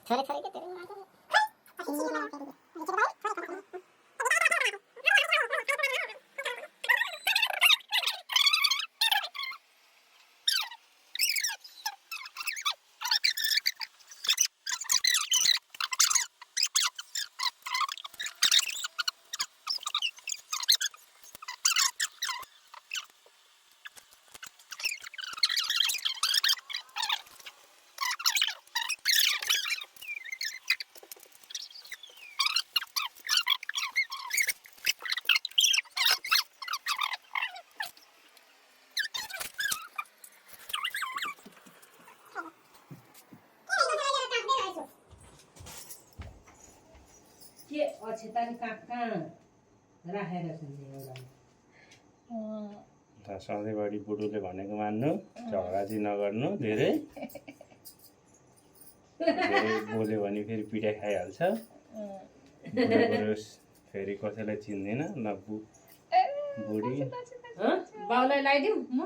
छोरे छोरे के तेरे के अछेतानी कहाँ राखेर छ नि एउटा सधैँभरि बुढोले भनेको मान्नु झगडा चाहिँ नगर्नु धेरै बोल्यो भने फेरि पिटाइ खाइहाल्छ फेरि कसैलाई चिन्दैन न बुढी बाउलाई लगाइदिउँ म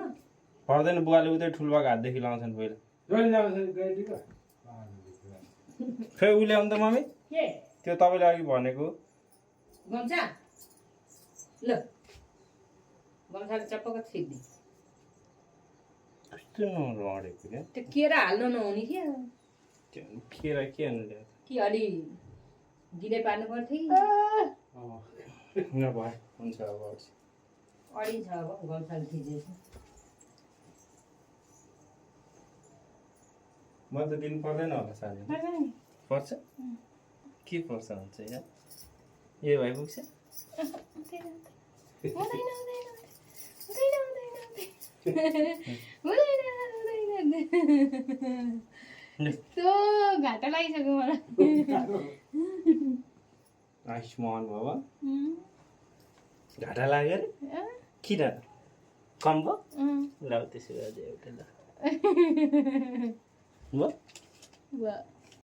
पर्दैन बुवाले उतै ठुलबाको हातदेखि लाउँछन् पहिला खै उसले आउनु त मम्मी के त्यो तपाईँले अघि भनेको गम्छा ल गम्छाले चप्पक छिर्दी कस्तो नलडेको क्या त्यो केरा हाल्नु नहुने क्या खेर के हाल्नु कि अलि ढिलै पार्नु पर्थ्यो नभए हुन्छ अब अडिन्छ अब गम्छाले थिचेछ म त दिनु पर्दैन होला सानो पर्छ के पर्छ हुन्छ यहाँ ए भाइ पुग्छ यस्तो घाटा लागिसक्यो मलाई आयुष्मान बाबा घाटा लाग्यो अरे किन कम भयो ल त्यसो गरे एउटा ल